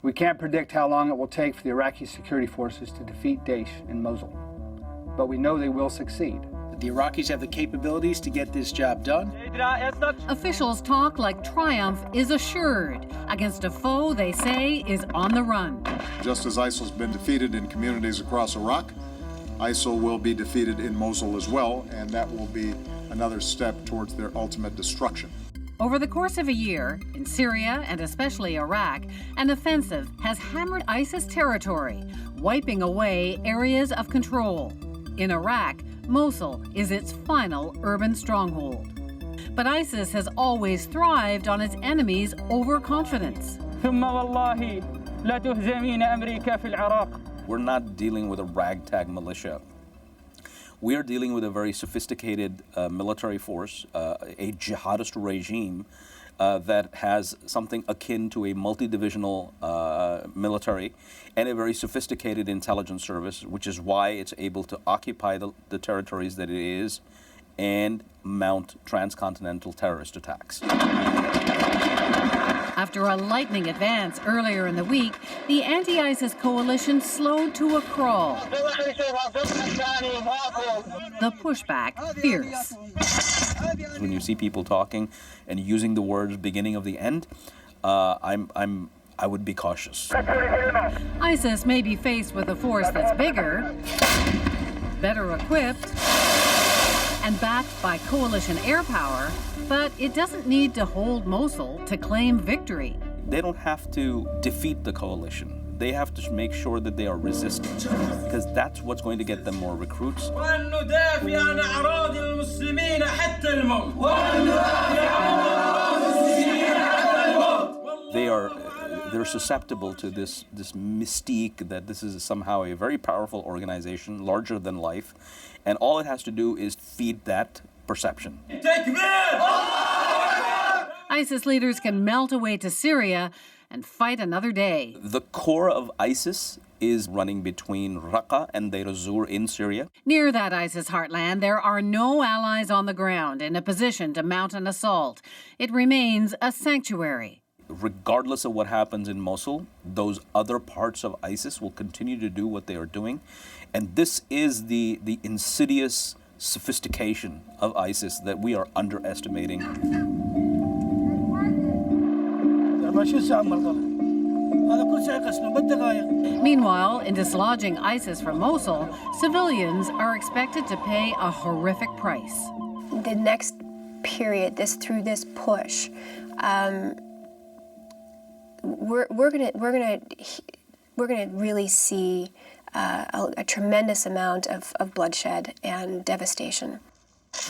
We can't predict how long it will take for the Iraqi security forces to defeat Daesh in Mosul, but we know they will succeed. The Iraqis have the capabilities to get this job done. Officials talk like triumph is assured against a foe they say is on the run. Just as ISIL's been defeated in communities across Iraq, ISIL will be defeated in Mosul as well, and that will be another step towards their ultimate destruction. Over the course of a year, in Syria and especially Iraq, an offensive has hammered ISIS territory, wiping away areas of control. In Iraq, Mosul is its final urban stronghold. But ISIS has always thrived on its enemies' overconfidence. We're not dealing with a ragtag militia. We are dealing with a very sophisticated military force, a jihadist regime that has something akin to a multi-divisional military and a very sophisticated intelligence service, which is why it's able to occupy the territories that it is and mount transcontinental terrorist attacks. After a lightning advance earlier in the week, the anti-ISIS coalition slowed to a crawl. The pushback fierce. When you see people talking and using the words beginning of the end, I would be cautious. ISIS may be faced with a force that's bigger, better equipped, and backed by coalition air power, but it doesn't need to hold Mosul to claim victory. They don't have to defeat the coalition. They have to make sure that they are resistant, because that's what's going to get them more recruits. They're susceptible to this mystique that this is somehow a very powerful organization, larger than life, and all it has to do is feed that perception. ISIS leaders can melt away to Syria and fight another day. The core of ISIS is running between Raqqa and Deir ez-Zor in Syria. Near that ISIS heartland, there are no allies on the ground in a position to mount an assault. It remains a sanctuary. Regardless of what happens in Mosul, those other parts of ISIS will continue to do what they are doing. And this is the insidious sophistication of ISIS that we are underestimating. Meanwhile, in dislodging ISIS from Mosul, civilians are expected to pay a horrific price. The next period, through this push, we're gonna really see a tremendous amount of bloodshed and devastation.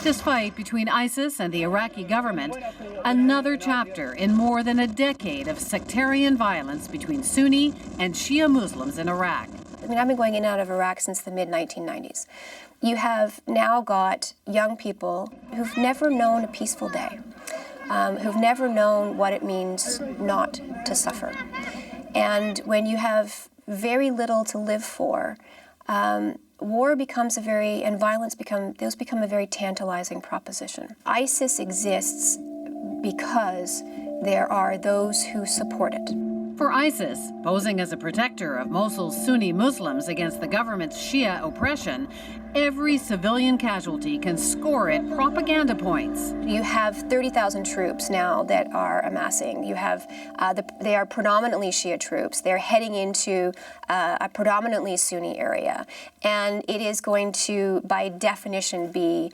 This fight between ISIS and the Iraqi government, another chapter in more than a decade of sectarian violence between Sunni and Shia Muslims in Iraq. I mean, I've been going in and out of Iraq since the mid-1990s. You have now got young people who've never known a peaceful day, who've never known what it means not to suffer. And when you have very little to live for, war becomes and violence become a very tantalizing proposition. ISIS exists because there are those who support it. For ISIS, posing as a protector of Mosul's Sunni Muslims against the government's Shia oppression, every civilian casualty can score it propaganda points. You have 30,000 troops now that are amassing. You have, they are predominantly Shia troops. They're heading into a predominantly Sunni area. And it is going to, by definition, be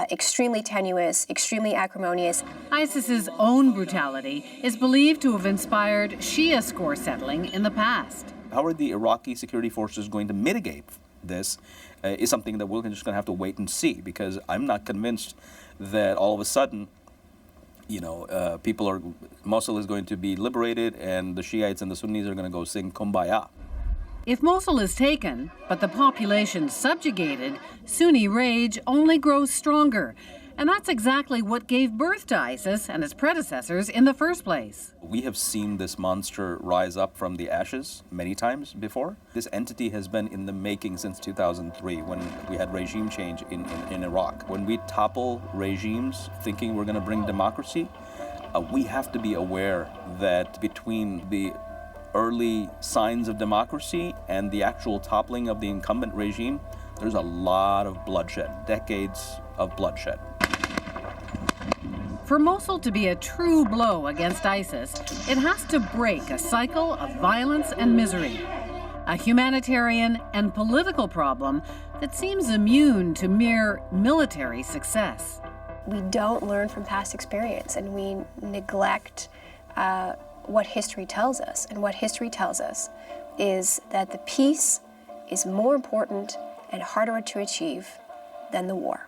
extremely tenuous, extremely acrimonious. ISIS's own brutality is believed to have inspired Shia score settling in the past. How are the Iraqi security forces going to mitigate this is something that we're just going to have to wait and see, because I'm not convinced that all of a sudden, Mosul is going to be liberated and the Shiites and the Sunnis are going to go sing Kumbaya. If Mosul is taken, but the population subjugated, Sunni rage only grows stronger. And that's exactly what gave birth to ISIS and its predecessors in the first place. We have seen this monster rise up from the ashes many times before. This entity has been in the making since 2003, when we had regime change in Iraq. When we topple regimes thinking we're going to bring democracy, we have to be aware that between the early signs of democracy and the actual toppling of the incumbent regime, there's a lot of bloodshed, decades of bloodshed. For Mosul to be a true blow against ISIS, it has to break a cycle of violence and misery, a humanitarian and political problem that seems immune to mere military success. We don't learn from past experience, and we neglect what history tells us. And what history tells us is that the peace is more important and harder to achieve than the war.